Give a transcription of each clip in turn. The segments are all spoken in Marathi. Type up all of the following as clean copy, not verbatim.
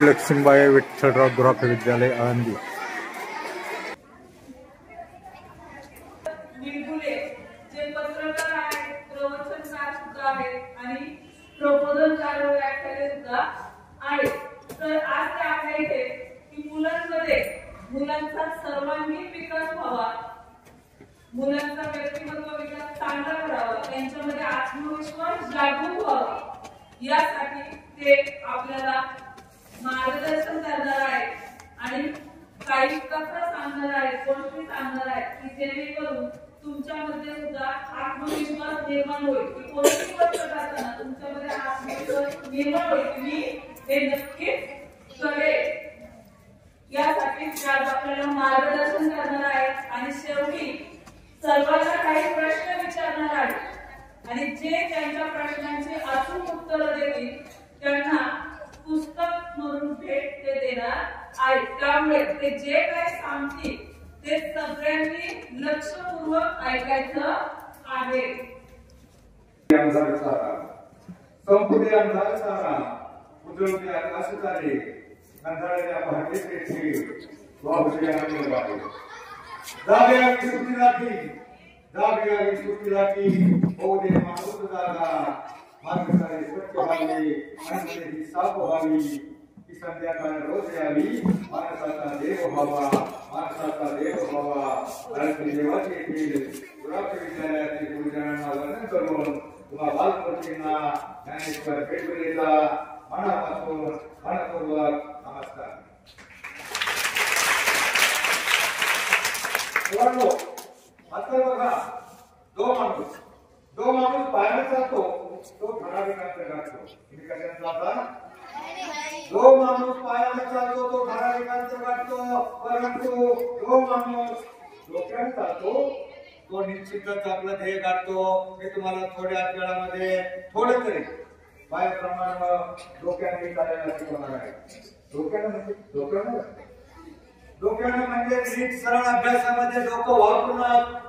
लक्ष्मीबाई विठ्ठलराव गुराखे विद्यालय आळंदी। निलगुले जे पत्रकार आहेत, प्रवचनकार सुद्धा आहेत आणि प्रबोधनकार व व्याख्याते सुद्धा आहेत। तर आज ते आपल्या इथे की मुलांचा सर्वांगीण विकास व्हावा, मुलांचा व्यक्तिमत्व विकास चांगला करावा, त्यांच्यामध्ये आत्मविश्वास जागृत व्हावा, यासाठी ते आपल्याला मार्गदर्शन करणार आहे आणि काही कथा सांगणार आहे, गोष्टी सांगणार आहे की जेणेकरून तुमच्यामध्ये सुद्धा आत्मविश्वास निर्माण होईल की कोणती गोष्ट करताना तुमच्यामध्ये आत्मविश्वास निर्माण होईल मी हे नक्कीच करेल, यासाठी आज आपल्याला मार्गदर्शन करणार आहे। आणि शेवटी सर्वांना काही प्रश्न विचारणार आहे आणि जे त्यांच्या प्रश्नांची अचूक उत्तरं देतील त्यांना पुस्तक म्हणून भेट ते देणार आहे। त्यामुळे ते जे काही सांगतील ते सगळ्यांनी लक्षपूर्वक ऐकायचं आहे। संपूर्ण अंधार सारा उजळते आकाश तारे अंधाराच्या पहाटेचे वाहुल्या निर्वाळे जाग्या विसुतीलाठी होऊ दे माणूस जागा मार्गसारे स्वच्छ व्हावे आणि साफ व्हावी ही संध्याकाळ रोज यावी माणसाचा देव व्हावा आणि देवाचे येथील गुराखे विद्यालयातील गुरुजनांना वंदन करून तुम्हा बालमूर्तींना ज्ञानेश्वर पेटवलेला मनापासून मनपूर्वक नमस्कार। आता बघा जो माणूस पायाने चालतो तो ठराविक अंतर गाठतो। तुम्ही कशाने चालता? जो माणूस पायाने चालतो तो ठराविक अंतर गाठतो, परंतु जो माणूस डोक्याने चालतो तो निश्चितच आपलं ध्येय गाठतो। मी तुम्हाला थोड्या वेळामध्ये थोडं तरी पायाप्रमाणे डोक्याने चालायला शिकवणार आहे। डोक्याने म्हणजे नीट सरळ अभ्यासामध्ये डोकं वापरून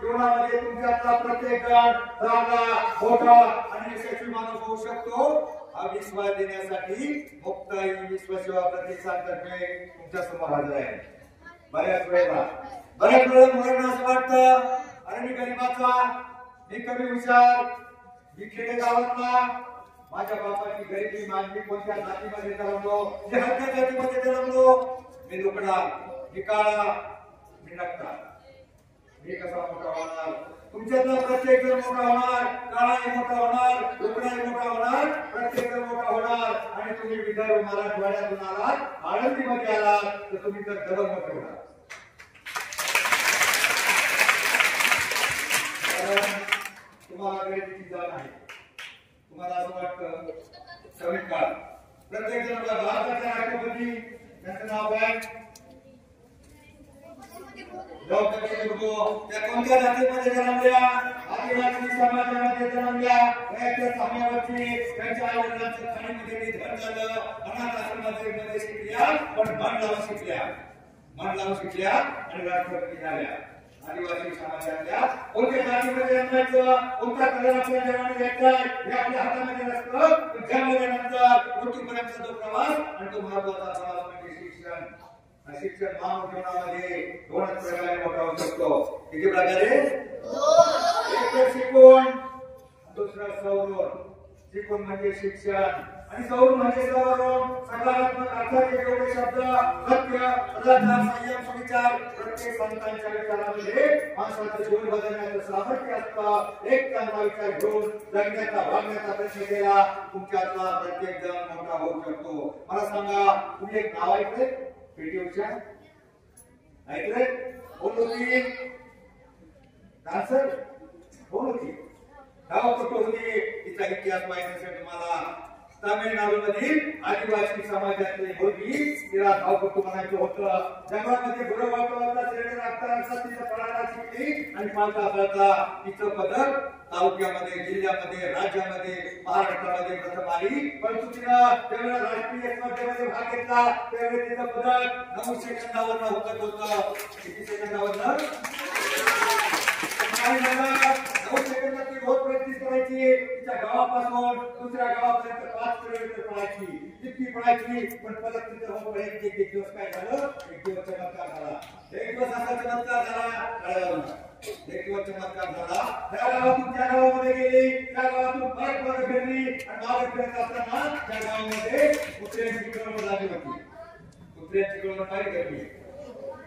जीवनामध्ये तुमच्यातला प्रत्येक चांगला मोठा आणि यशस्वी माणूस होऊ शकतो हा विश्वास देण्यासाठी मुक्ताई विश्वसेवा प्रतिष्ठानतर्फे तुमच्या समोर हजर आहे। बऱ्याच वेळेला मुलांना असं वाटतं अरे मी गरीबाचा, मी कमी हुशार, मी खेडेगावातला, माझ्या बापाची गरिबी, माझी कोणत्या जातीमध्ये जन्मलो, मी हलक्या जातीमध्ये जन्मलो, मी लुकडा, मी काळा, मी नकटा, मी कसा मोठा होणार? तुमच्यातला प्रत्येक जण मोठा होणार, काळाही मोठा होणार, लुकडाही मोठा होणार, प्रत्येक जण मोठा होणार आणि तुम्ही विदर्भ मराठवाड्यातून आलात, आळंदीमध्ये आलात तर तुम्ही तर डबल मोठे होणार। तुम्हाला गरिबीची जाण आहे, तुम्हाला असं वाटतं कमी काळ प्रत्येक जण भारताच्या राष्ट्रपती त्यांचं नाव आहे त्या कोणत्या जातीमध्ये जन्मल्या, आदिवासी समाजामध्ये जन्मल्या, वयाच्या साम्यावरती त्यांच्या आई वडिलांचं खाणीमध्ये निधन झालं, अनाथ आश्रमामध्ये शिकल्या पण मन लावून शिकल्या आणि राष्ट्रपती झाल्या। आदिवासी समाजातल्या कोणत्या जातीमध्ये जन्मायचं, कोणता कलर आपल्या जन्माने घ्यायचा हे आपल्या हातामध्ये नसतं। जन्मल्यानंतर मृत्यूपर्यंतचा जो प्रवास आणि तो महत्वाचा प्रवास म्हणजे शिक्षण। शिक्षण मानव जीवनामध्ये दोनच प्रकारे मोठा होऊ शकतो। किती प्रकारे? एक शिकून, दुसरा सवरून। शिकून म्हणजे शिक्षण आणि सवरून म्हणजे सवरून। सकारात्मक अर्थाचे जेवढे शब्द सत्य, सदाचार, संयम, सुविचार प्रत्येक संतांच्या विचारामध्ये माणसाचं जीवन बदलण्याचं सामर्थ्य असतं। एक चांगला विचार घेऊन जगण्याचा वागण्याचा प्रयत्न केला तुमच्यातला प्रत्येक जण मोठा होऊ शकतो। मला सांगा तुम्ही एक नाव ऐकलंय? पीटी उषा ऐकलंय? कोण होती? डान्सर कोण होती? गाव कुठं होती? तिचा इतिहास माहिती असेल तुम्हाला। तामिळनाडूमधील आदिवासी समाजातली मुलगी, तिला धावपटू म्हणायचं होतं। जंगलामध्ये गुरं वाटवायला श्रेणी राखता तिचं पळायला शिकली आणि पालता तिचं पदक तालुक्यामध्ये, जिल्ह्यामध्ये, राज्यामध्ये, महाराष्ट्रामध्ये प्रथम आली। परंतु तिनं त्यावेळेला राष्ट्रीय स्पर्धेमध्ये भाग घेतला त्यावेळी तिचं पदक 9 सेकंदावरनं हुकत होतं। किती सेकंदावरनं? 9 सेकंदात ती रोज प्रॅक्टिस करायची तिच्या गावापासून दुसऱ्या गावापर्यंत 5 किलोमीटर पळायची इतकी पळायची पण परत तिथं होऊन एक दिवस काय झालं एक दिवस चमत्कार झाला एक दिवस असा चमत्कार झाला एक दिवस चमत्कार झाला त्या गावातून त्या गावामध्ये गेली त्या गावातून परत फिरली आणि मागे फिरत असताना त्या गावामध्ये कुत्र्यांची कळवळ लागली होती कुत्र्यांची कळवळ काय करली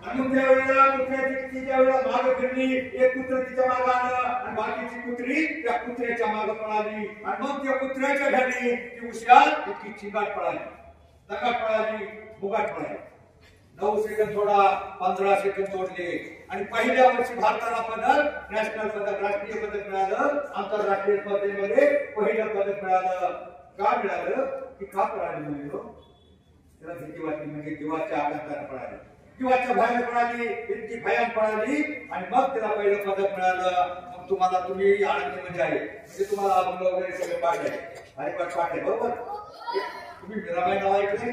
आणि त्या वेळेला कुत्र्याची तिच्या वेळेला मागे फिरली एक कुत्र तिच्या मागे आलं आणि बाकीची कुत्री त्या कुत्र्याच्या मागे पळाली आणि मग त्या कुत्र्याच्या घरी ती हुशार इतकी चिंगाट पळाली दगाट पळाली मुगाट पळाली 9 सेकंद थोडा 15 सेकंद तोडले आणि पहिल्या वर्षी भारताला पदक नॅशनल पदक राष्ट्रीय पदक मिळालं आंतरराष्ट्रीय स्पर्धेमध्ये पहिलं पदक मिळालं का मिळालं की का पळाली म्हणजे त्याला भीती वाटली म्हणजे जीवाच्या आघाताने पळाली जीवाच्या भयाने पळाली इतकी भयान पळाली आणि मग त्याला पहिलं पदक मिळालं मग तुम्हाला तुम्ही आनंदी म्हणजे आहे म्हणजे तुम्हाला अभंग वगैरे सगळे पाठ आहे हरिपाठ पाठ आहे बरोबर तुम्ही मीराबाई नाव ऐकले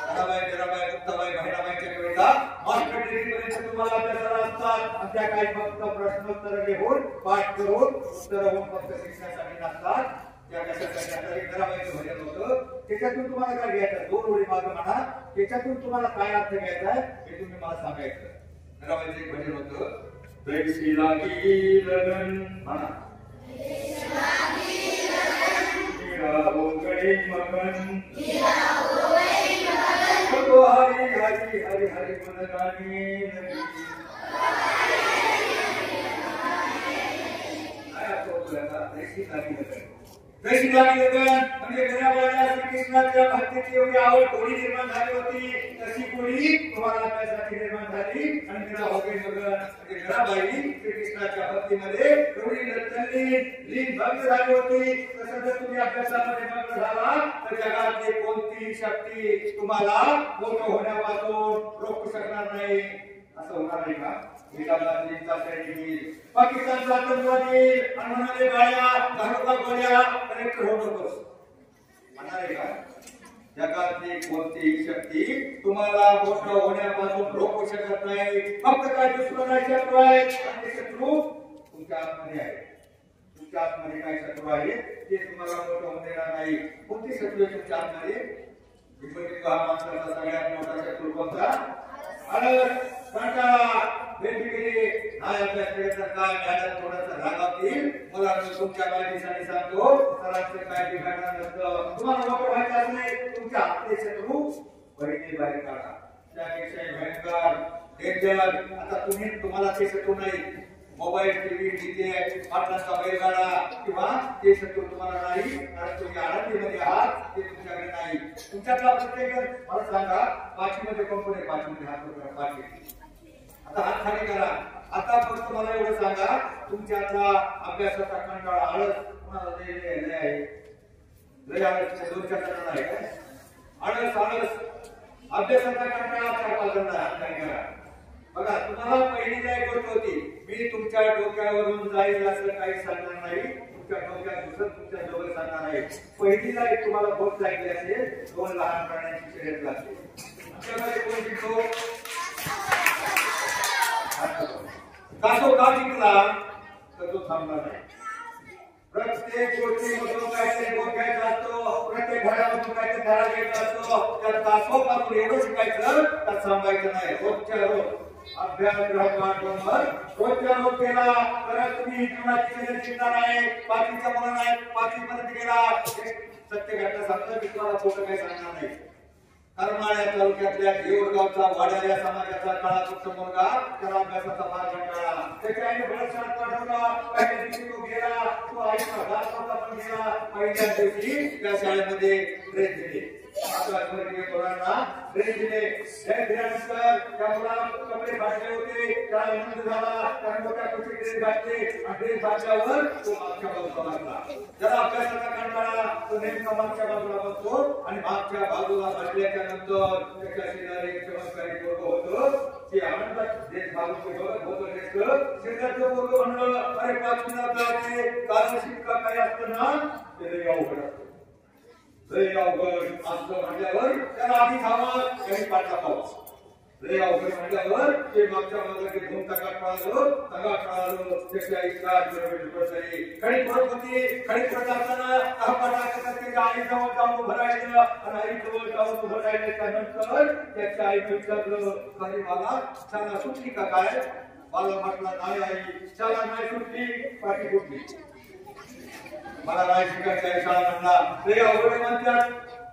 मीराबाई मुक्ताबाई बहिणाबाईच्या कविता मास्टर डिग्रीपर्यंत तुम्हाला अभ्यासाला असतात आणि त्या काही फक्त प्रश्नोत्तर लिहून पाठ करून उत्तर होऊन फक्त शिक्षणासाठी नसतात त्या कशासाठी आता एक मीराबाईचं भजन होतं त्याच्यातून तुम्हाला काय घ्यायचं 2 ओळी मागं म्हणा त्याच्यातून तुम्हाला काय अर्थ घ्यायचा आहे हे तुम्ही मला सांगायचं मीराबाईचं एक भजन होतं जैसी लागी लगन म्हणा मगन हरी हरी हरी हरी मनगानी जैसी लागी लगन म्हणजे मीराबाईला श्रीकृष्णाच्या भक्तीची एवढी आवड कोणी निर्माण झाली होती तशी कोणी तुम्हाला त्यासाठी निर्माण झाली आणि मीरा होगे मगन म्हणजे मीराबाई श्रीकृष्णाच्या भक्तीमध्ये एवढी लीन भक्त झाली होती तसं जर तुम्ही अभ्यासामध्ये मग्न झाला तर जगातली कोणतीही शक्ती तुम्हाला मोठं होण्यापासून रोखू शकणार नाही असं होणार नाही का पाकिस्तान स्वातंत्र्यवादी आणि म्हणाले बाया घरोबा गोळ्या कलेक्टर होऊ नकोस म्हणाले का जगातली कोणतीही शक्ती तुम्हाला मोठं होण्यापासून रोखू शकत नाही फक्त काय दुश्मन शत्रू आहे आणि शत्रू तुमच्या आतमध्ये आहे तुमच्या आतमध्ये काय शत्रू आहे ते तुम्हाला मोठं होऊन देणार नाही कोणती शत्रू आहे तुमच्या आतमध्ये हा माणसाचा सगळ्यात मोठा शत्रू कोणता काय अभ्यास केला काय मॅडम थोडासा रागावतील मला तुमच्या माहितीसाठी सांगतो सरांचे काय बिघडणार नसतं तुम्हाला मोठं व्हायचं असले तुमच्या हातचे शत्रू बहिणी बाहेर काढा त्यापेक्षा भयंकर डेंजर आता तुम्हाला ते शत्रू नाही मोबाईल टीव्ही डीजे पाटलांचा बैलगाडा किंवा ते शत्रू तुम्हाला नाही कारण तुम्ही आनंदीमध्ये आहात ते तुमच्याकडे नाही तुमच्यातला प्रत्येक मला सांगा 5वी मध्ये कंपनी 5वी मध्ये हात करा 5वी आता हात खाली करा आता फक्त मला एवढं सांगा तुमच्यातला अभ्यासाचा कंटाळा आळस कोणाला लय आहे लय आळस 2-4 जणांना आहे काय आळस अभ्यासाचा कंटाळा करता हात खाली करा बघा तुम्हाला पहिली एक गोष्ट होती मी तुमच्या डोक्यावरून जाईल असं काही सांगणार नाही तुमच्या डोक्यात दुसरं तुमच्या जवळ सांगणार आहे पहिलीला एक तुम्हाला भोट लागली असेल 2 लहान प्राण्यांची शर्यत लागते आमच्याकडे कोण जिंकतो कासो का जिंकला तर तो थांबला नाही प्रत्येक गोष्टीमधून काहीतरी गोष्ट असतो प्रत्येक घरामधून काहीतरी धडा घ्यायचा असतो त्या कासोपासून एवढं शिकायचं तर थांबायचं नाही रोजच्या रोज अभ्यास ग्रहपाठवर रोजच्या रोज केला तर तुम्ही जीवनाची कधी शिकणार आहे 5वीच्या मुलांना 5वी पर्यंत गेला सत्य घटना सांगतो की तुम्हाला खोटं काही सांगणार नाही करमाळ्या तालुक्यातल्या देऊळगावचा वाड्या या समाजाचा काळाचा मुलगा त्याला अभ्यासाचा फार कंटाळा त्याच्या आईने बळशात पाठवला पहिल्या दिवशी तो गेला तो आईचा घास होता पण गेला पहिल्या दिवशी त्या शाळेमध्ये ड्रेस दिले 8 वर्षीय मुलांना ड्रेस दिले त्या दिल्यानंतर त्या मुलाला कपडे फाटले होते त्याला आनंद झाला त्याने मोठ्या खुशी ड्रेस घातले आणि ड्रेस घातल्यावर तो मागच्या बाजूला बसला त्याला अभ्यासाचा कंटाळा तो नेमका मागच्या बाजूला बसतो आणि मागच्या बाजूला बसल्याच्या नंतर त्याच्या शेजारी एक चमत्कारी पोरग होतं ते आनंदात ड्रेस घालून बघत होतं शेजारचं पोरग म्हणलं अरे 5वीला जाते कारण शिक्षक काही असतं ना ते लई अवघड असतं लई अवघड असतं म्हटल्यावर त्याला आधी थांबा काही पाठला पाऊस लय अवघड म्हटल्यावर ते मागच्या मागे दोन टका कळालो त्याच्या 4 किलोमीटर तरी खडी परत होती. खडी परत असताना त्याच्या आईजवळ जाऊन उभं राहिलं आणि आईजवळ जाऊन उभं राहिलं. त्यानंतर त्याच्या आईने विचारलं, अरे मला शाळा सुटली का काय? मला म्हटलं नाही आई, शाळा नाही सुटली. पाठी फुटली. मला नाही शिकायची शाळा म्हणला. लय अवघड म्हणतात.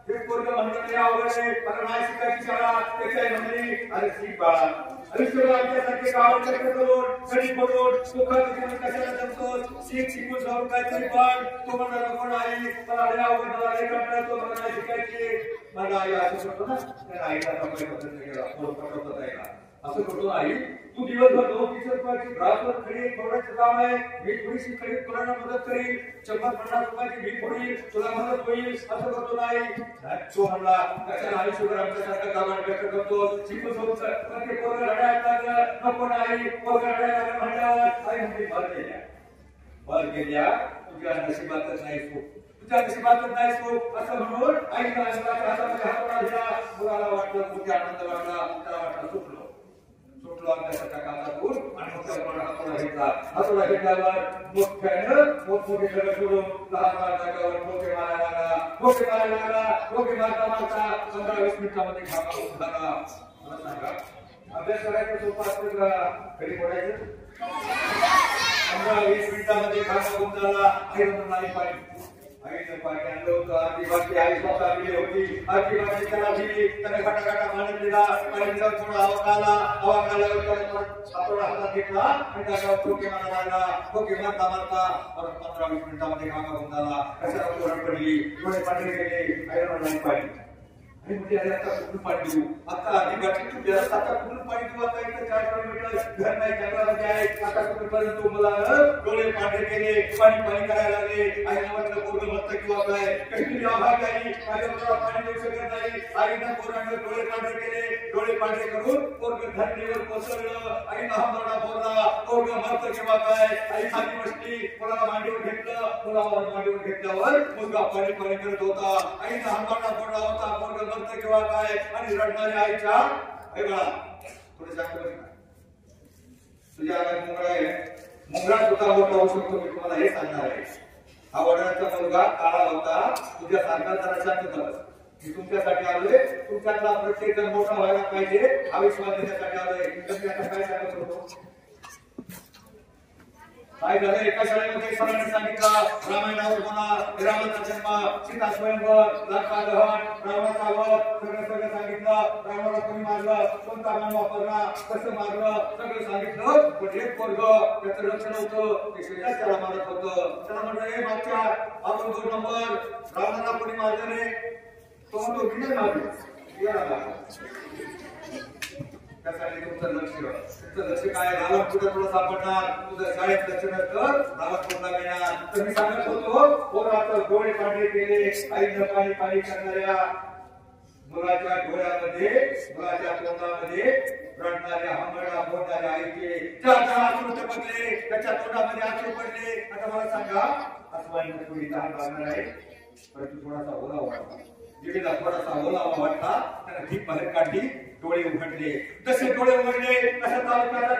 ते पोरग म्हणलं लय अवघड आहे, मला नाही शिकायची शाळा. त्याच्या म्हणली अरे शिक बाळा. आमच्यासारखे गाव कष्ट करून खडी पडून सुखात कशाला जमतो. शिकून जाऊन काहीतरी पण. तो म्हणला नको आई, मला लय अवघड, मला लय कंटाळा येतो, मला नाही शिकायची. मला आई असं करतो ना, त्या आईला सकाळी पसंत केला पटवत आहे का असं करतो. आई तू दिवसभर 2-3 रुपयाची ग्रासवर खडी फोडायचं काम आहे. मी थोडीशी खडी फोडायला मदत करील. 100-50 रुपयाची मी फोडील, तुला मदत होईल. असं करतो नाही. तो म्हणला कशाला आई शुगर आमच्यासारखं कामाला व्यक्त करतो. शिकून सोबत ते पोरं रडायला लागलं. नको नाही, पोरं रडायला लागलं म्हणल्यावर आई म्हणते भर गेल्या तुझ्या नशिबातच नाही सुख, तुझ्या नशिबातच नाही सुख. असं म्हणून आईला हातामध्ये हात दिला. मुलाला वाटलं खूप आनंद वाटला. त्याला वाटलं सुटलो आपल्यासारख्या कामातून आणि हातोडा घेतल्यावर मोठ्यानं मोठमोठे सगळं सोडून लहान जागेवर ठोके मारायला लागला. मारता 15-20 मिनिटांमध्ये घामा होऊन झाला. मला सांगा अभ्यास करायचं सोपं असतं का कधी पडायचं? 15-20 मिनिटांमध्ये घामा होऊन झाला. आईनं नाही आईनं पाणी आणलं होतं. अर्धी बाटली आई स्वतः दिली होती. अर्धी बाटली त्याला दिली. त्याने घाटा पाणी दिला. पाणी दिल्यावर थोडा हवा खाल्यावर हातोडा हातात घेतला आणि त्याच्यावर ठोके मारायला लागला. ठोके मारता परत 15-20 मिनिटांमध्ये घामा होऊन झाला. कशाला ओरड पडली, डोळे पांढरे गेले. आईनं नाही पाणी आणि म्हणजे अरे आता कुठून पाणी देऊ? आता अर्धी बाटली तू द्यास, आता कुठून पाणी देऊ? आता इथं 4 किलोमीटर घर नाही, जंगलामध्ये आहे. आता कुठेपर्यंत तू मला डोळे पांढरे केले, पाणी करायला लागले. आईनं म्हटलं पोरगं मस्त किंवा काय कशी आभार काही माझ्या मुलाला पाणी देऊ शकत नाही. आईनं पोरांना डोळे पांढरे केले. डोळे पांढरे करून पोरगं धरणीवर कोसळलं. आईनं हमरडा बोलला, पोरगं मस्त किंवा काय. आई खाली बसली, मुलाला मांडीवर घेतलं. मुलावर मांडीवर घेतल्यावर मुलगा पाणी करत होता. आईनं हमरडा बोलला होता, पोरगं किंवा काय. आणि रडणाऱ्या आईच्या थोडे सांग तुझ्या अंगात मुंगळा आहे. मुंगळा सुद्धा मोठा होऊ शकतो. मी तुम्हाला हे सांगणार आहे. हा वडिलांचा मुलगा काळा होता. तुझ्या सारखा जरा शांत झाला. मी तुमच्यासाठी आलोय. तुमच्यातला प्रत्येक जण मोठा व्हायला पाहिजे हा विश्वास देण्यासाठी आलोय. तुम्ही आता काय सांगत होतो? काय झालं? एका शाळेमध्ये सरांनी सांगितलं रामायणावर होणार, रामाचा जन्म, सीता स्वयंवर, लंका दहन, रावणाचा वध सगळं सांगितलं. रावणाला कोणी मारलं, कोणता मान वापरला, कसं मारलं सगळं सांगितलं. पण एक पोरगं त्याचं लक्ष नव्हतं. ते शेजारी त्याला मारत होतं. त्याला म्हटलं हे मागच्या आपण 2 नंबर रावणाला कोणी मारलं रे? तो म्हणतो मी नाही मारलं. त्यासाठी तुमचं लक्ष काय? रावण कुठे तुला सापडणार? तुझं शाळेत लक्ष नसतं, रावण कोणता मिळणार? तर मी सांगत होतो पोराचं डोळे पांढरे केले. आईनं पाणी करणाऱ्या मुलाच्या डोळ्यामध्ये, मुलाच्या तोंडामध्ये रडणाऱ्या हमरडा बोलणाऱ्या आईचे 4 अश्रू टपकले. त्याच्या तोंडामध्ये अश्रू पडले. आता मला सांगा अस्वाईनं थोडी तहान लागणार आहे, परंतु थोडासा ओलावा वाटला. जिभेला थोडासा ओलावा वाटला. त्याला भीक बाहेर काढली. डोळे उघडले. तसे डोळे उघडले तसा तालुक्याचा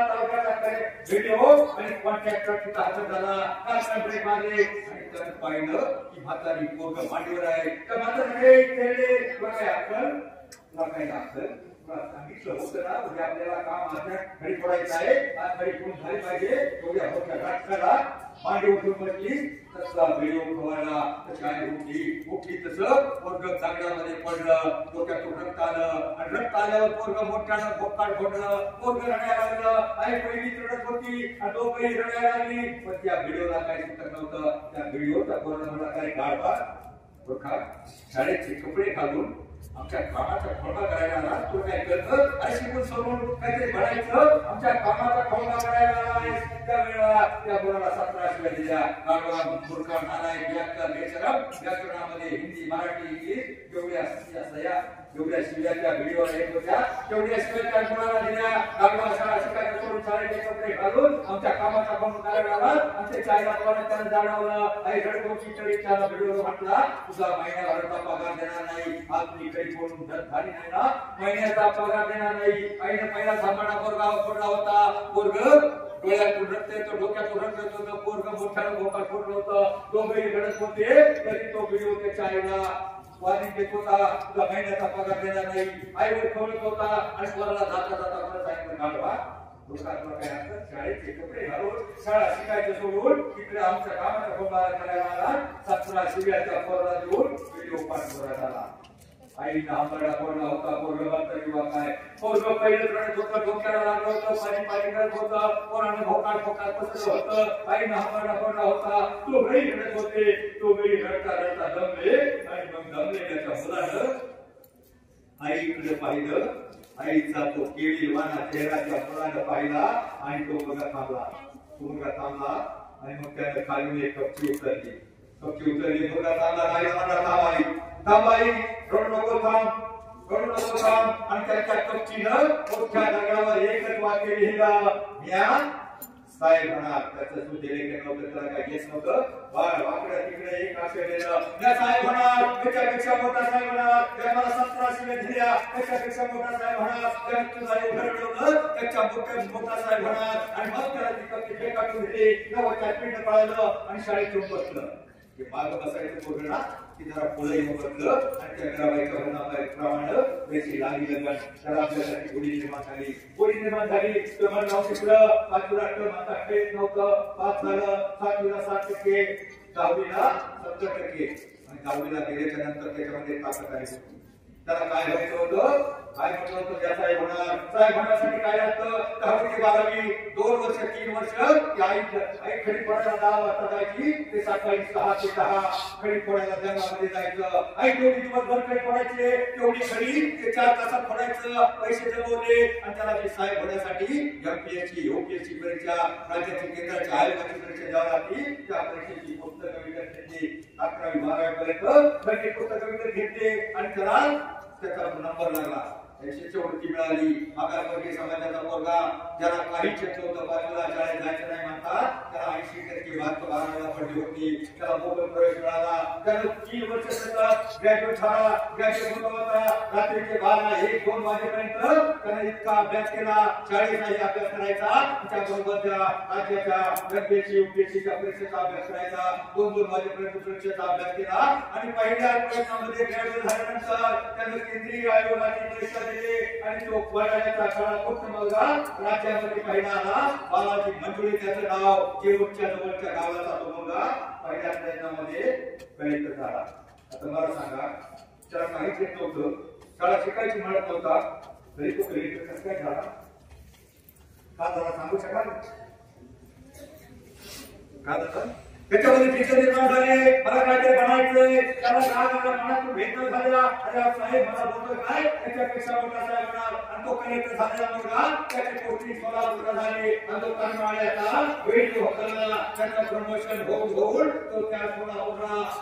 तालुक्याचा व्हिडिओ आणि कॉन्ट्रॅक्टर तिथं हजर झाला. कारखाना ब्रेक मारले आणि त्यानं पाहिलं की म्हातारी पोरगं मांडीवर आहे. त्या म्हातारीने खेळले. तुला काय अक्कल? तुला काय अक्कल? तुला सांगितलं होतं ना उद्या आपल्याला काम माझ्या घरी पडायचं आहे. आज घरी कोण झाले पाहिजे. एवढ्या मोठ्या राजकाला मांडी उठून बसली. तसला व्हिडिओ उठवायला तशी आई उठली तसं पोरगं दगडामध्ये पडलं. डोक्यातून रक्त आलं आणि रक्त आल्यावर पोरगं मोठ्यानं भोकाड फोडलं. पोरगं रडायला लागलं. आई पहिलीच रडत होती आणि तो पहिली रडायला लागली. पण त्या व्हिडिओला काही सुटत नव्हतं. त्या व्हिडिओचा पोरानं मला काही गाडवा शाळेचे कपडे घालून आमच्या कामाचा खोडा करायला आला. तो काय करत आई शिकून सोडून काहीतरी म्हणायचं आमच्या कामाचा खोडा करायला आलाय. त्यावेळेला त्या मुलाला 17 शिव्या दिल्या. गाडवा मूर्खा नालायक व्याकरण बेशरम. व्याकरणामध्ये हिंदी मराठी इंग्लिश जेवढ्या शिव्या त्या व्हिडिओला येत होत्या तेवढ्या शिव्या त्या मुलाला दिल्या. गाडवा शाळा शिकायला सोडून शाळेत पाहिजे कपडे घालून आमच्या कामाचा भंग करायला आमच्या चायला त्यांना जाणवलं आई रडकोची तरी त्याला व्हिडिओ म्हटला तुझा महिन्याभराचा पगार देणार नाही आज तुझी काही कोण झाली नाही ना महिन्याचा पगार देणार नाही आईने पहिला सामाना पोरगा होता पोरग डोळ्यातून रक्त येतो डोक्यातून रक्त येतो पोरग मोठ्यानं भोकाट फोडलं होतं दोघेही रडत होते तरी तो व्हिडिओ त्याच्या आईला वाणी देत होता तुझा महिन्याचा पगार देणार नाही आईवर खवळत होता आणि पोराला जाता जाता परत सांगितलं काढवा शाळेचे कपडे घालून शाळा शिकायचं सोडून तिकडे आमच्या कामाचा गोंगाट करायला आला सतरा शिव्याच्या पोराला देऊन व्हिडिओ पाठवण्यात आला आईला आंबडा पोरला होता पोरग बांधता किंवा काय पोरग पहिलं रडत होतं डोक्याला लागलं होतं पाणी पाणी करत होतं पोरानं भोकाट पसरलं होतं आईनं आंबडा पोरला होता तो घरी रडत होते तो घरी रडता रडता दमले आणि मग दमलेल्याच्या मुलानं आईकडे पाहिलं आईचा तो केळीवाना चेहरा त्या मुलानं पाहिला आणि तो मुलगा थांबला आणि मग त्याने खाली एक कपची उतरली मुलगा थांबला आई म्हणला थांबाई रडू नको थांब आणि त्याच्या कपचीनं मोठ्या दगडावर एकच वाक्य लिहिलं म्या साहेब म्हणा त्याचं सुचेले नव्हतं त्याला काही येत नव्हतं वाकड्या तिकडे एक अक्षर लिहिलं त्या साहेब म्हणा त्याच्यापेक्षा मोठा साहेब म्हणा त्या मला 17 शिव्या दिल्या त्याच्यापेक्षा मोठा साहेब म्हणा त्या तुझा उघड होतं त्याच्या मोठा साहेब म्हणा आणि मग त्याला ती कपची फेकाटून दिली नवच्या पिंड पळालं आणि शाळेत येऊन बसलं ते माग बसायचं पोरगं ना की जरा पुढे येऊन बसलं आणि त्या घराबाईच्या प्रमाणे त्याची लागली लगन त्याला आपल्यासाठी गोडी निर्माण झाली तर म्हणलं शिकलं 5वीला माता खेळत नव्हतं पास झालं 7वीला 7% 10वीला 70% आणि 10वीला गेल्याच्या नंतर त्याच्यामध्ये ताकद आली त्याला काय व्हायचं होतं काय म्हटलं होतं त्या साहेब होण्यासाठी काय लागतं 10वी ते 12वी 2 वर्ष 3 वर्ष आई खडी फोडायला 10 वाजता जायची ते सकाळी 6 ते 10 खडी फोडायला जंगलामध्ये जायचं आई जेवढी दिवसभर खडी फोडायचे तेवढी खडी ते 4 तासात फोडायचं पैसे जमवले आणि त्याला ते साहेब होण्यासाठी एमपीएससी यूपीएससी परीक्षा राज्याची केंद्राची आयोगाची परीक्षा द्यावी लागली त्या परीक्षेची पुस्तकं विकत घेतली 11वी 12वी पर्यंत पुस्तकं विकत घेतले आणि त्याचा नंबर लागला शिष्यवृत्ती मिळाली आगारवर्गीय समाजाचा पोरगा ज्याला काही क्षेत्र होतं 5वीला शाळेत जायचं नाही म्हणतात त्याला 80% मार्क 12वीला पडली होती त्याला मोफत प्रवेश मिळाला त्याला 3 वर्ष ग्रॅज्युएट झाला ग्रॅज्युएट होता रात्रीचे 12-1-2 वाजेपर्यंत त्याने इतका अभ्यास केला शाळेचाही अभ्यास करायचा त्याबरोबर राज्याच्या एमपीएससी यूपीएससीच्या परीक्षेचा अभ्यास करायचा 2-2 वाजेपर्यंत परीक्षेचा अभ्यास केला आणि पहिल्या प्रयत्नामध्ये ग्रॅज्युएट झाल्यानंतर त्याने केंद्रीय आयोगाची परीक्षा आणि तो वडिलांचा काळा फक्त मुलगा राज्यामध्ये पहिला आला बालाजी मंजुळे त्याचं नाव जेवढच्या जवळच्या गावाचा तो मुलगा पहिल्या प्रयत्नामध्ये कलेक्टर झाला आता मला सांगा त्याला काहीच येत नव्हतं शाळा शिकायची म्हणत नव्हता तरी तो कलेक्टर कसं काय झाला का जरा सांगू शकाल का झालं त्याच्यामध्ये टीचर निर्माण झाले मला काहीतरी बनायचंय त्याला रागाला मनातून भेटणं झालेला अरे साहेब मला बोलतोय काय त्याच्यापेक्षा मोठा साहेब होणार आणि तो कलेक्टर झालेला मुलगा त्याची पोस्टिंग 16 झाली आणि तो कर्मचाऱ्याचा वेळ होताना त्याचं प्रमोशन होऊन तो त्या 16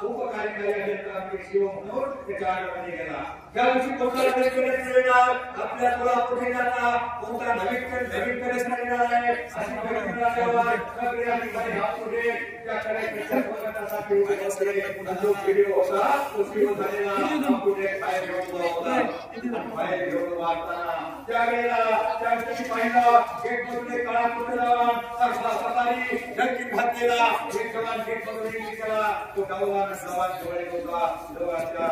उपकार्यकारी अभियंता शिव म्हणून त्याच्या आयोगाने गेला त्या दिवशी कोणता मिळणार आपल्या कोल्हापूर जाता कोणता नवीन कलेक्टर येणार आहे अशी भेट मिळाल्यावर सगळे अधिकारी हात पुढे त्या व्हिडिओ होता तो व्हिडिओ झालेला पुढे काय होता त्यावेळेला पाहिलं गेट मधून काळा कुठला सकाळी नक्की घातलेला एक जवान गेट मधून एंट्री केला तो जवान जवळ होता जवळच्या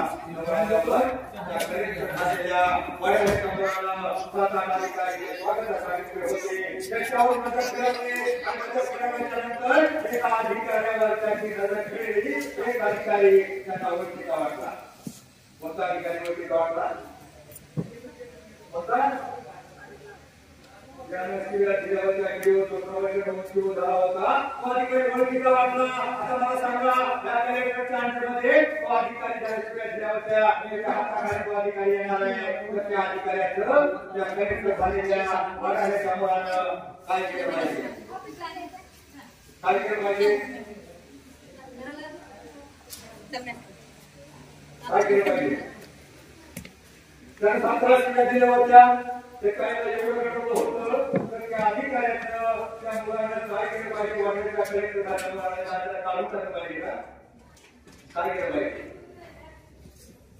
झालेल्या वड्या कमराला स्वतःला काय स्वागतासाठी होते त्याच्यावर मदत करणे आणि मदत केल्यानंतर एका अधिकाऱ्यावर त्याची नजर खेळली एक अधिकारी त्याचा ओळखीचा वाटला कोणता अधिकारी ओळखीचा वाटला होता ज्याने शिवीला दिल्यावरच्या व्हिडिओ तो प्रवचन झाला होता तो अधिकारी ओळखीचा वाटला आता मला सांगा या कलेक्टरच्या अंडरमध्ये तो अधिकारी ज्याने शिवीला दिल्यावरच्या एका हाताखाली तो अधिकारी येणार आहे तर त्या अधिकाऱ्याचं त्या कलेक्टर झालेल्या वाटाण्याच्या मुलानं काय केलं पाहिजे काय केलं पाहिजे काय केलं पाहिजे त्याने 17 शिव्या दिल्या होत्या ते काय एवढं होतं तर त्या अधिकाऱ्याचं कलेक्टर झाल्यावर काढून टाकलं पाहिजे का? काय केलं पाहिजे?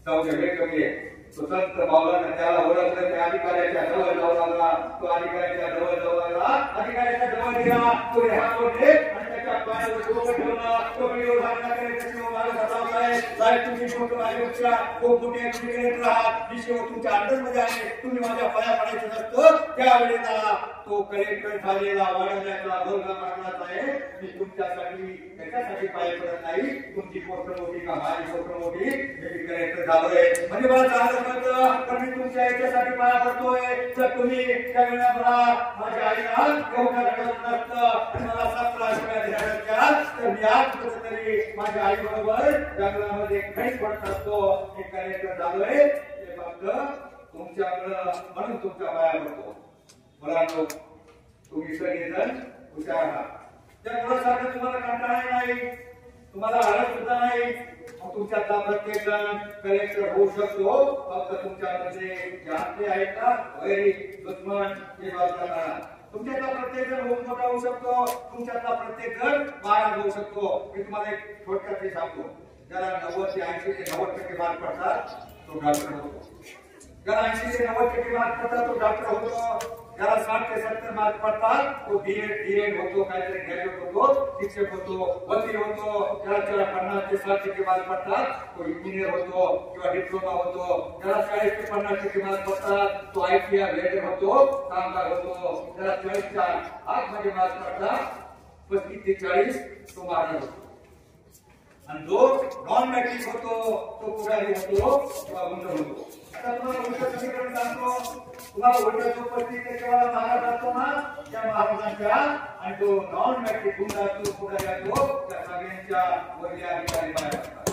जाऊ दे, वेळ कमी आहे. स्वतंत्र भावना त्याला ओळखलं, त्या अधिकाऱ्याच्या जवळ जाऊ लागला, तो अधिकाऱ्याच्या जवळ जाऊ लागला, अधिकाऱ्याच्या जवळ गेला, तो हात जोडले आणि त्याच्या पायावर डोकं ठेवलं. तो व्हिडिओ झाल्यानंतर त्याच्या मागे सतावलाय, साहेब तुम्ही फोटो माझ्यापेक्षा खूप मोठे कलेक्टर आहात, मी शेवट तुमच्या अंडरमध्ये आहे, तुम्ही माझ्या पाया पडायचं नसतं. त्यावेळेला तो कलेक्टर झालेला वाढवण्याचा बोलगा मारणार आहे, मी तुमच्यासाठी त्याच्यासाठी पाय पडत नाही, तुमची पोस्ट मोठी का माझी पोस्ट मोठी, मी कलेक्टर झालोय म्हणजे मला चांगलं कळतं, पण मी तुमच्या याच्यासाठी पाया पडतोय. तर तुम्ही त्यावेळेला मला माझ्या आईला एवढा घडवत नसतं आणि मला 17 शिवाय द्यायच्या, तर मी आज कुठेतरी माझ्या आई बरोबर जंगलामध्ये खडीत पडत असतो. मी कलेक्टर झालोय ते फक्त तुमच्याकडं म्हणून तुमच्या पाया पडतो. मुलांनो, तुम्ही सगळेजण हुशार आहात. त्या मुलासारखं तुम्हाला कंटाळा नाही, तुम्हाला हरत सुद्धा नाही. तुमच्यातला प्रत्येक जण कलेक्टर होऊ शकतो. फक्त तुमच्यामध्ये जास्त आहेत ना वैरी दुश्मन हे बाजूला. तुमच्यातला प्रत्येक जण होऊन मोठा होऊ शकतो. तुमच्यातला प्रत्येक जण महाराज होऊ शकतो. मी तुम्हाला एक थोडक्यात सांगतो. ज्याला 90 ते 80 ते 90% मार्क पडतात तो डॉक्टर होतो. ज्याला 80 ते 90% मार्क पडतात तो डॉक्टर होतो. ज्याला 60 ते 70 मार्क पडतात तो डीएड होतो, काहीतरी ग्रॅज्युएट होतो, शिक्षक होतो, वकील होतो. ज्याला 50 ते 60% मार्क पडतात तो इंजिनियर होतो किंवा डिप्लोमा होतो. ज्याला 40 ते 50% मार्क पडतात तो आयटीआय वेल्डर होतो, कामगार होतो. ज्याला 40च्या आतमध्ये मार्क पडतात 35 ते 40 तो महाराज होतो. आणि जो नॉन मॅट्रिक होतो तो पुढारी होतो किंवा गुंड होतो. आता तुम्हाला उलट समीकरण सांगतो. तुम्हाला उलट जो 35% महाराज असतो ना त्या महाराजांच्या, आणि तो नॉन मॅट्रिक गुंड असतो पुढारी असतो त्या सगळ्यांच्या वरल्या अधिकारी बाहेर असतात.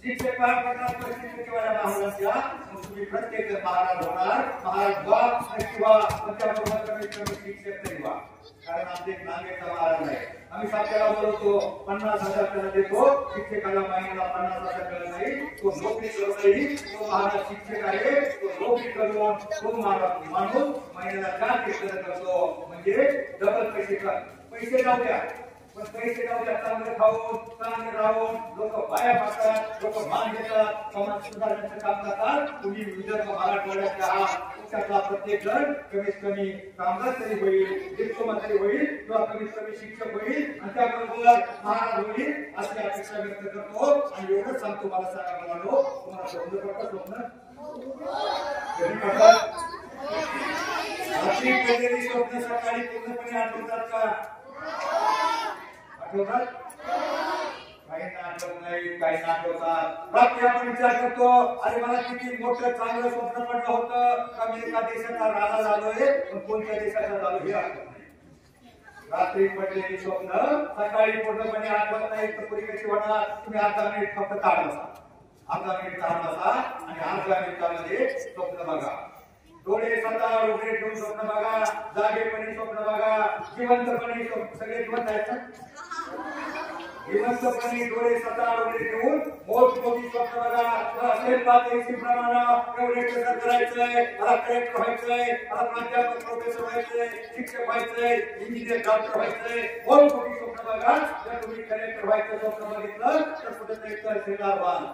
शिक्षक बाहेर पडतात 35% महाराजांच्या. तुम्ही प्रत्येक महाराज होणार. महाराज व्हा किंवा त्याबरोबर कमीत कमी शिक्षक तरी व्हा. कारण आमचे एक नांदेडचा महाराज आहे. आम्ही सातव्याला बोलवतो 50,000 त्याला देतो. शिक्षकाला महिन्याला 50,000 मिळत नाही. तो नोकरी करत नाही. तो महाराज शिक्षक आहे. तो नोकरी करून तो माणूस महिन्याला 4 शिक्षण करतो. म्हणजे डबल पैसे जाऊ द्या, पण पैसे जाऊ द्या चांगले खाऊन चांगले राहून लोक पाया पाडतात, लोक मान घेतात, समाज सुधारण्याचं काम करतात. तुम्ही विदर्भ मराठवाड्याचे आहात. तुमच्यातला प्रत्येक जण कमीत कमी कामगार तरी होईल, डिप्लोमा तरी होईल किंवा कमीत कमी शिक्षक होईल आणि त्याबरोबर महाराज होईल अशी अपेक्षा व्यक्त करतो. आणि एवढंच सांगतो. मला सांगा मुलांनो, तुम्हाला स्वप्न पडतं? स्वप्न कधी पडतात? रात्री पडलेली स्वप्न सकाळी पूर्णपणे आठवतात का? आठवतात? काही आठवत नाही, काही आठवतात. रात्री आपण विचार करतो, अरे मला किती मोठं चांगलं स्वप्न पडलं होतं का मी एका देशाचा राजा झालोय, पण कोणत्या देशाचा झालो हे आठवत नाही. रात्री पडलेली स्वप्न सकाळी पूर्णपणे आठवत नाही. तर पुढे कशी होणार? तुम्ही 10 मिनिट फक्त ताट बसा, 10 मिनिट ताट बसा आणि 10 मिनिटामध्ये स्वप्न बघा. डोळे सताळ उघडे ठेवून स्वप्न बघा, जागेपणी स्वप्न बघा, जिवंतपणे सगळे जिवंत आहेत ना? जिवंतपणे डोळे सताळ उघडे ठेवून मोठी स्वप्न बघा. असेल पातळीची प्रमाण एवढे कसं करायचंय, मला कलेक्टर व्हायचंय, मला प्राध्यापक प्रोफेसर व्हायचंय, शिक्षक व्हायचंय, इंजिनियर डॉक्टर व्हायचंय. मोठी स्वप्न बघा. जर तुम्ही कलेक्टर व्हायचं स्वप्न बघितलं तर कुठेतरी तहसीलदार व्हाल.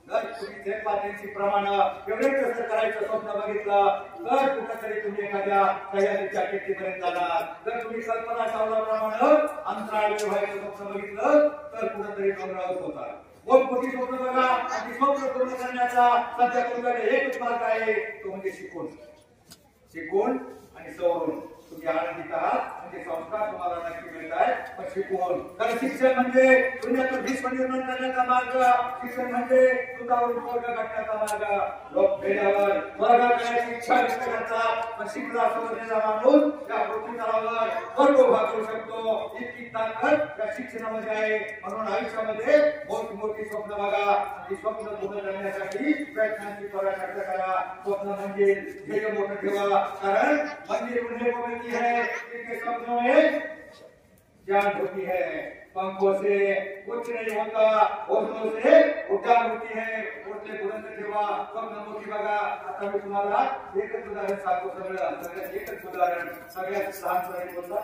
जर तुम्ही ते पातळीची प्रमाण एवढे कसं करायचं स्वप्न बघितलं तर कुठेतरी तुम्ही एखाद्या तयारीच्या टेकडीपर्यंत जाणार. जर तुम्ही कल्पना चावलाप्रमाणे अंतराळ व्हायचं स्वप्न बघितलं तर कुठेतरी डोंगरावर होतात. मोठी स्वप्न बघा. आणि स्वप्न पूर्ण करण्याचा सध्या तुमच्याकडे एकच मार्ग आहे, तो म्हणजे शिकून आणि सवरून. तुम्ही आनंदित आहात म्हणजे संस्कार तुम्हाला नक्की मिळत आहे, पण शिकवून. कारण शिक्षण म्हणजे दुनियातून विश्व निर्माण करण्याचा मार्ग. शिक्षण म्हणजे सुतावरून स्वर्ग गाठण्याचा मार्ग. लोक वेळेवर स्वर्ग करण्याची इच्छा व्यक्त करतात, पण शिकला समजलेला माणूस या पृथ्वीतलावर स्वर्ग उभा करू शकतो. इतकी ताकद या शिक्षणामध्ये आहे. म्हणून आयुष्यामध्ये मोठी स्वप्न बघा. ती स्वप्न पूर्ण करण्यासाठी प्रयत्नांची पराकाष्ठा करा. स्वप्न म्हणजे ध्येय मोठं ठेवा. कारण मंदिर उन्हें को मिलती है, इनके सपनों में जान होती है. पंखों से कुछ नहीं होता, हौसलों से उड़ान होती है. उड़ते बुलंद ठेवा, स्वप्न मोठी बघा. आता मी तुम्हाला एकच उदाहरण सांगतो. सगळ्यात एकच उदाहरण, सगळ्यात लहान बोलता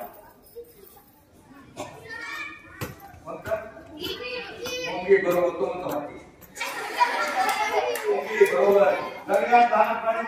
मुंगी बरोबर तो हाती मुंगी बरोबर लग्नात लहानपणी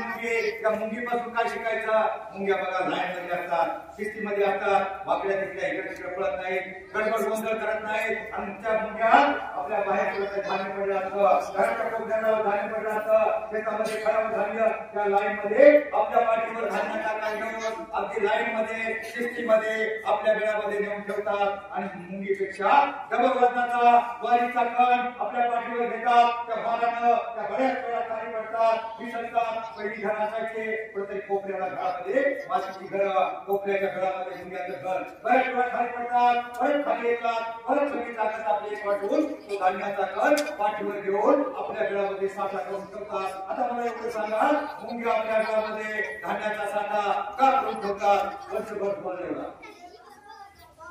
मुंगीपासून काय शिकायचं? मुंग्या बघा लाईन मध्ये असतात, शिस्तीमध्ये असतात, वाकड्या तिकड्या इकडे तिकडे पळत नाहीत, गडबड गोंधळ करत नाहीत आणि त्या मुंग्या आपल्या बाहेर धान्य पडलं असतं, घराच्या कोपऱ्यावर धान्य पडलं असतं, शेतामध्ये खराब धान्य त्या लाईन मध्ये आपल्या पाठीवर धान्य टाकायचं, अगदी लाईन मध्ये शिस्तीमध्ये आपल्या वेळामध्ये नेऊन ठेवतात आणि मुंगीपेक्षा डबल वजनाचा ज्वारीचा कण आपल्या पाठीवर घेतात, त्या भारानं त्या बऱ्याच वेळा खाली पडतात, विसरतात. पहिली घर असायचे प्रत्येक कोपऱ्याला घरामध्ये मातीची घरं, कोपऱ्याच्या घरामध्ये मुंग्याचं घर, बऱ्याच वेळा खाली पडतात, परत खाली येतात, परत सगळी ताकद आपली पाठवून तो धान्याचा कण पाठीवर घेऊन आपल्या घरामध्ये साठा करून ठेवतात. आता मला एवढं सांगा, मुंग्या आपल्या घरामध्ये धान्याचा साठा का करून ठेवतात? वर्षभर बोललेला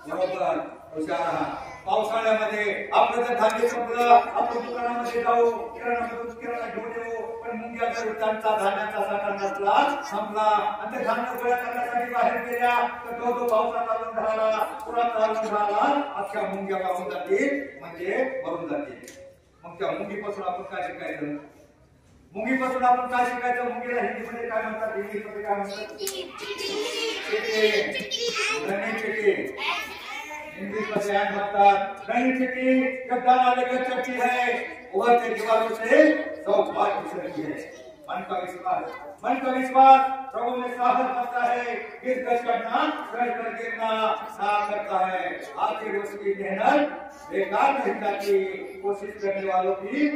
बरोबर हुशार आहात. पावसाळ्यामध्ये आपलं जर धान्य संपलं, आपण दुकानामध्ये जाऊ, किराणामधून किराणा घेऊन येऊ, पण मुंग्या जर त्यांचा धान्याचा साठा नसला, संपला आणि ते धान्य गोळा करण्यासाठी बाहेर गेल्या तर तो पावसात चालून राहिला, पुरात चालून राहिला, अख्ख्या मुंग्या वाहून जातील, म्हणजे मरून जातील. मग त्या मुंगीपासून आपण काय शिकायचं? मुंगीपासून आपण काय शिकायचं? मुंगीला हिंदीमध्ये काय म्हणतात, इंग्लिशमध्ये काय म्हणतात? इंग्लिश में ध्यान रखता नहीं चिट्ठी जब दाना लेकर चलती है उभरते दीवारों से 100 बार गुजरती है. मन का विश्वास प्रभु में साहस बनता है, गिर करना कर कर गिरना ना करता है. आखिर उसकी मेहनत बेकार नहीं जाती, कोशिश करने वालों की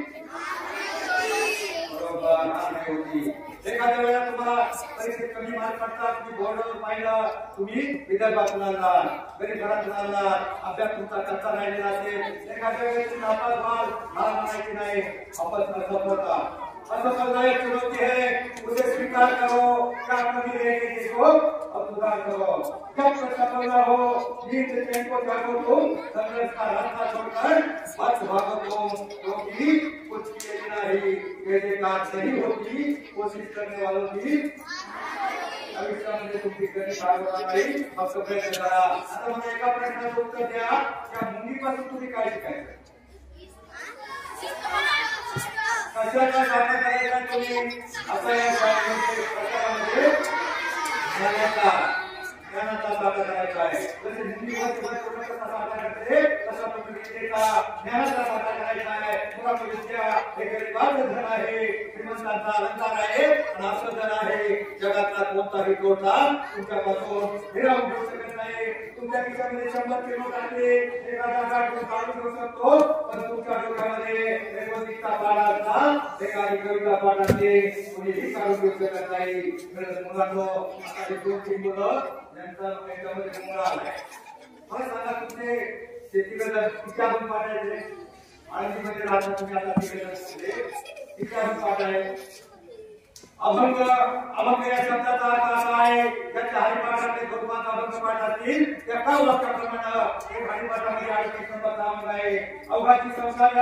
बरोबर नाही होती. एखाद्या वेळेला तुम्हाला परीक्षेत कमी मार्क पडतात, तुम्ही बोर्डावर पाहिलं, तुम्ही विदर्भातून आलात, गरीब घरातून आलात, अभ्यास तुमचा करता राहिलेला असेल, एखाद्या वेळेस तुम्ही नापास व्हाल, हार मानायची नाही, आपण सफलता असफलता एक चुनौती है, उसे स्वीकार करो, क्या कमी रहेगी जिसको अब सुधार करो. जब तक सफल ना हो, नींद से चैन को त्यागो तुम, संघर्ष का रास्ता छोड़कर मत भागो तुम, क्योंकि कुछ किए बिना ही ये बात सही होती, कोशिश करने वालों की आयुष्यामध्ये तुमची कधी भागवत नाही. फक्त प्रयत्न करा. आता मला एका प्रश्नाचं उत्तर द्या, त्या मुंगीपासून तुम्ही काय शिकायचं? कशाचा सामना करायचा तुम्ही? आता या प्रकारामध्ये ज्ञानाचा सामना करायचा आहे. जसे मुंगीवर कसा सामना करते तसा तुम्ही विद्येचा ज्ञानाचा सामना करायचा आहे. मुलांची विद्या हे गरीबाचं धन आहे, श्रीमंतांचा अलंकार आहे आणि असं धन आहे जगातला कोणताही तोटा तुमच्यापासून हिरावून घेऊ शकत नाही. तुमच्या खिशामध्ये 100 किलो टाकले एखादा गाठ काढून घेऊ शकतो, पण तुमच्या डोक्यामध्ये रेवतीचा पाडा असला एखादी कविता पाठाचे कोणीही काढून घेऊ शकत नाही. मुलांनो, आता 2-3 मुलं त्यांचा त्याच्यामध्ये मुलं आलाय, मला सांगा तुमचे शेतीकडे विचारून पाठायचे आळंदीमध्ये राहता तुम्ही, आता तिकडे विचारून पाठाय. अभंग या शब्दाचा अर्थ असा आहे, ज्यांच्या हरिपाठातले भगवान अभंग पाठातील त्या का वाक्याप्रमाणे एक हरिपाठामध्ये 38 नंबर अभंग आहे. अवघाची संसार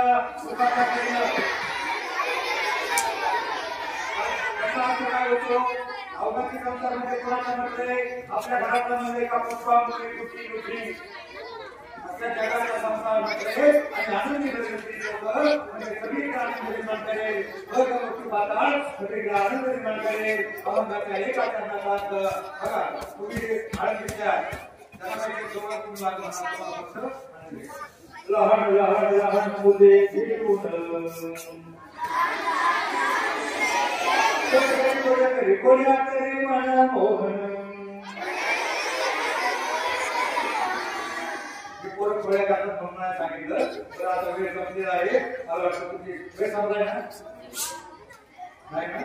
सुखाचा प्रेम काय होतो? अवघाची संसार म्हणजे कोणाचा म्हटले? आपल्या घरातला म्हणजे का पुष्पामुळे कुठली कुठली आपल्या जगाचा संसार म्हटले आणि आनंदी म्हणजे सगळीकडे आनंद निर्माण करेल, भरगोटी पाताळ सगळीकडे आनंद निर्माण करेल. अभंगाच्या एका चरणाचा अर्थ बघा, तुम्ही आळंदीच्या जनाबाईच्या जवळ तुम्ही लागला लहान लहान लहान मुले कोण्या तरी मला मोहन पोरं थोड्या काळात म्हणून सांगितलं, तर आता वेळ संपलेला आहे. मला वाटतं तुमची वेळ संपलाय ना? नाही ना?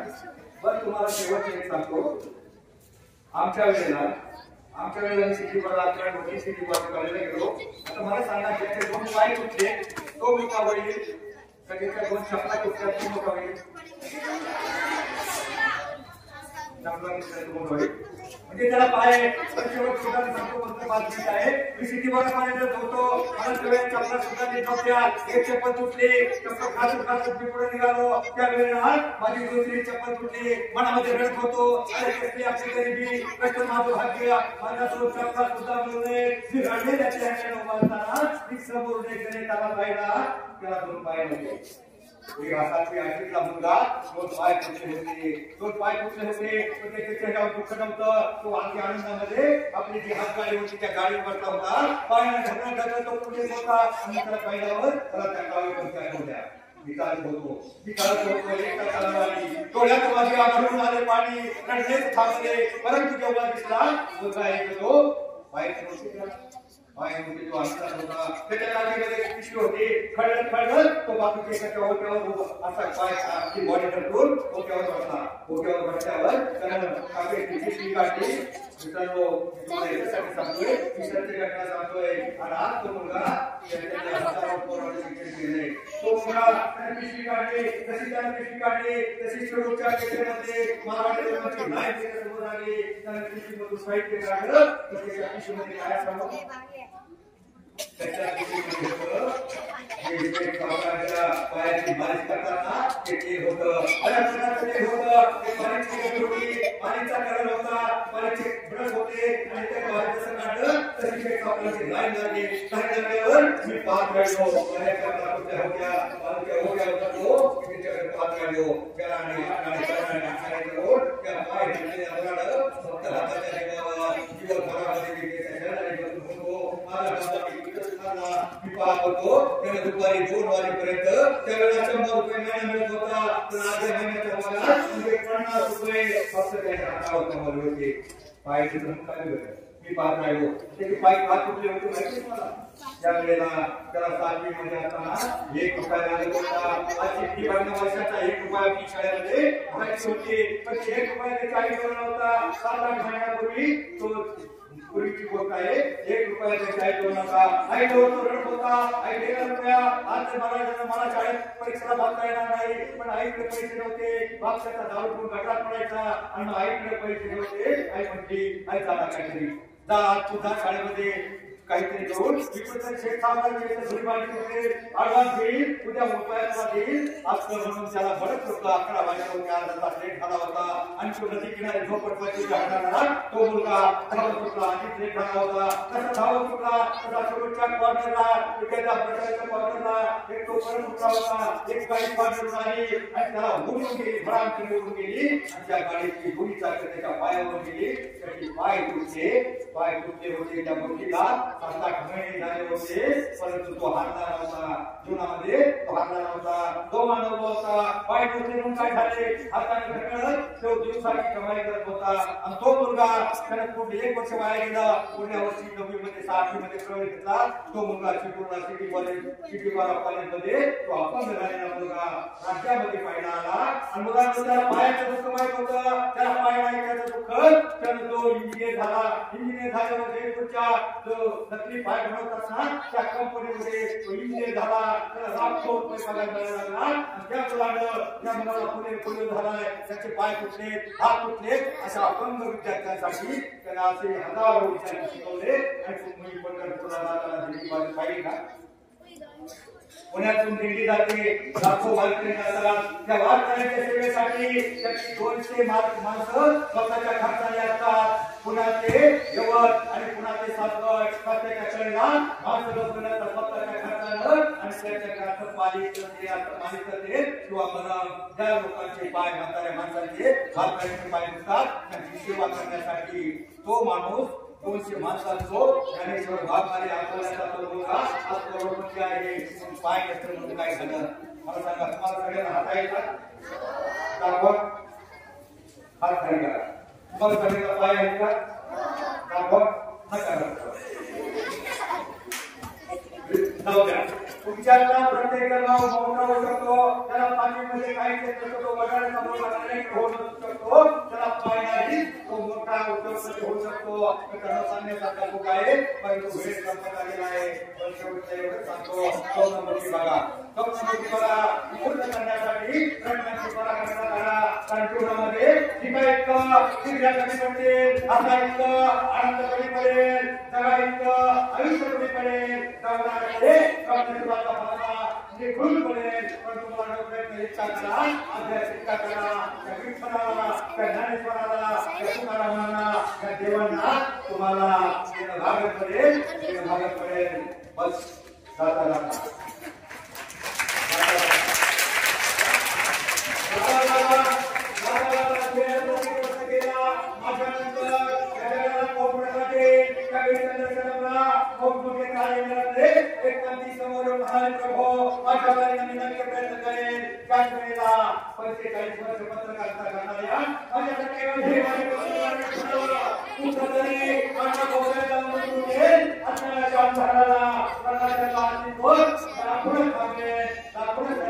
बरं, तुम्हाला शेवटचं एक सांगतो. आमच्या वेळेला मी सिटी बॉर्ड होती, सिटी बॉर्ड कॉलेजला गेलो. आता मला सांगा, त्याचे 2 पाय तुटले, तो मोठा होईल, सगळीच्या 2 चपला तुटल्या, तो मोठा होईल. चपला कुठे म्हणजे त्याला पाय शेवट सुद्धा सांगतो फक्त 5 मिनिट आहे मी सिटी वर पाण्यात धुतो आणि तेवढ्या चपला सुद्धा नीट नव्हत्या एक चप्पल तुटली चप्पल खासून मी पुढे निघालो त्या वेळेला माझी दुसरी चप्पल तुटली मनामध्ये रडत होतो अरे कसली आपली गरिबी कष्ट माझं भाग्य माझा तो चपला सुद्धा मिळवले मी रडले त्याच्या ह्याने उभारताना मी समोर एक त्याला पाहिला त्याला 2 पाय नव्हते एक हाताची आशीला मुलगा 2 पाय फुटले होते तो त्याच्या चेहऱ्यावर दुःख नव्हतं तो आणखी आनंदामध्ये आपली जी हातगाडी होती त्या गाडीवर बसला होता पायाने ढकलत तो पुढे होता आणि त्याला पाहिल्यावर त्याला त्या गाडीवर बसल्या होत्या विचारत होतो एकटा चालवानी डोळ्यात माझी आघडून आले पाणी रडलेच थांबले परंतु जेव्हा दिसला मुलगा येतो पायात होती जो असला होता त्याच्या गाडीमध्ये पिशवी होती खडखड तो बाजूच्या ओट्यावर असा पाय आपली बॉडी ढकलून ओट्यावर बसल्यावर त्यानं कागदाची पिशवी काढली मित्रांनो तुम्हाला याच्यासाठी सांगतोय मित्रांची घटना सांगतोय आणि आज तो मुलगा त्याच्या हातावर पोराला शिक्षण केले तो मुलगा त्याने पिशवी काढली तशी शेवटच्या केंद्रामध्ये मला वाटतं नाही समोर आली त्याने पिशवीमधून साहित्य काढलं तर त्याच्या पिशवीमध्ये काय सांगू त्याच्या पायाची मालिश करताना ते तेल होतं पाणीचा कलर होता पाण्याचे ब्रश होते आणि त्या पाण्याचं काढलं तशी कपड्याची लाईन लागल्यावर मी पाहत राहिलो पाहत राहिलो त्याला आणि त्या पाय फक्त हाताच्या जीवन घरामध्ये मी पाहत होतो त्याने दुपारी 2 वाजेपर्यंत त्यावेळेला 100 रुपये महिना मिळत होता पण आज महिन्याचा पगार 50 रुपये फक्त त्याच्या हातावर कमवले होते पाय काय मी पाहत राहिलो त्याचे पाय हात तुटले होते माहिती मला त्यावेळेला त्याला 7वी मध्ये असताना 1 रुपया लागत होता आज 52 वर्षाचा 1 रुपया मी शाळेमध्ये भरायची होती पण 1 रुपया ते 40 वर नव्हता 7-8 महिन्यापूर्वी तो पूर्वीची गोष्ट आहे 1 रुपयाचा चाय देऊ नका आई रडत होता आई 1 रुपया आज मला शाळेत परीक्षेला बसता येणार नाही पण आईकडे पैसे नव्हते बाप त्याचा दारू पिऊन गटात पडायचा आणि आईकडे पैसे नव्हते आई म्हणते आई चला काहीतरी जा तुझा शाळेमध्ये काहीतरी करून विकृत शेठ साहेबांनी थोडी माहिती होते ऍडव्हान्स देईल उद्या रुपयाला देईल आज म्हणून त्याला बरंच होतं 11 वाजेला अर्धा तास लेट झाला होता आणि तो नदी किनारी झोपडपट्टी जाणारा तो मुलगा धावत सुटला आणि लेट झाला होता तसा धावत सुटला तसा शेवटच्या कॉर्नरला एखाद्या प्रकारच्या कॉर्नरला एक तो परत सुटला होता एक गाडी कॉर्नर आली आणि त्याला उडून गेली भरामची उडून गेली आणि त्या गाडीची गोळी चालते त्याच्या पायावर गेली त्याची पाय तुटले होते त्या मुलीला 7-8 महिने झाले होते परंतु तो हारला नव्हता जीवनामध्ये तो हारला नव्हता तो मानव होता पाय तुटले म्हणून काय झाले हाताने ढकलत तो दिवसाची कमाई करत होता आणि तो मुलगा त्याने पुढे 1 वर्ष वाया गेला पुढल्या वर्षी 9वी मध्ये 8वी मध्ये प्रवेश घेतला तो मुलगा सिटी कॉलेजमध्ये तो अपंग झालेला मुलगा राज्यामध्ये पाहिला आला आणि मुलांना त्याला पायाचं दुःख माहित होतं त्याला पाय नाही त्याचं दुःख त्यानं तो इंजिनियर झाल्यावर पुढच्या जो नकली पाय बनवतात ना त्या कंपनीमध्ये तो इंजिनियर झाला त्याला लाखो रुपये पगार मिळायला लागला आणि त्या मुलाला पुढे झालाय त्याचे पाय तुटले हात तुटले अशा अपंग विद्यार्थ्यांसाठी त्यांना असे हजारो विद्यार्थी शिकवले आणि तुम्ही पंढरपूरला जाताना दिल्ली बाजू पाहिली का पुण्यातून दिल्ली जाते लाखो वारकरी जातात त्या वारकऱ्यांच्या सेवेसाठी 200 माणसं स्वतःच्या खर्चाने असतात पुण्याचे यवत आणि पुण्याचे सासवड स्वतःच्या कडेला माणसं लोकांना स्वतःच्या खर्चानं आणि त्याच्या खर्च मालिक करते किंवा मग त्या लोकांचे पाय म्हाताऱ्या माणसांचे वारकऱ्यांचे पाय दुखतात त्यांची सेवा करण्यासाठी तो माणूस 200 माणसांचो ज्ञानेश्वर बाबाने आपल्याला तो मुलगा आज करोडपती आहे पाय नसतं म्हणून काय झालं मला सांगा तुम्हाला सगळ्यांना हात आहे का दाखवा हात आहे का तुम्हाला सगळ्यांना पाय आहे का दाखवा नका जाऊ द्या तुमच्याला प्रत्येकाला मोठा होऊ शकतो त्याला पाणीमध्ये काही क्षेत्र तो वडाळ्याचा मोठा होऊ शकतो त्याला पाय नाही तो मोठा उद्योगपती होऊ शकतो त्याला सांगण्यासारखा लोक आहे परंतु वेळ संपत आलेला आहे पण शेवटच्या एवढं सांगतो 2 नंबरची बघा पूर्ण करण्यासाठी रत्नाची पराक्रम करा कारण जीवनामध्ये जी काही डिग्र्या कमी पडतील, असा इतकं आनंद कमी पडेल, जगा इतकं आयुष्य कमी पडेल, जगण्याकडे नशिबाचा भावना निघून पडेल. पण तुम्हाला प्रयत्न इतका करा, अभ्यास इतका करा, त्या विठ्ठलाला, त्या ज्ञानेश्वराला, त्या तुकारामांना, त्या देवांना तुम्हाला भागत पडेल, भागत पडेल. बस जाता जाता पुढे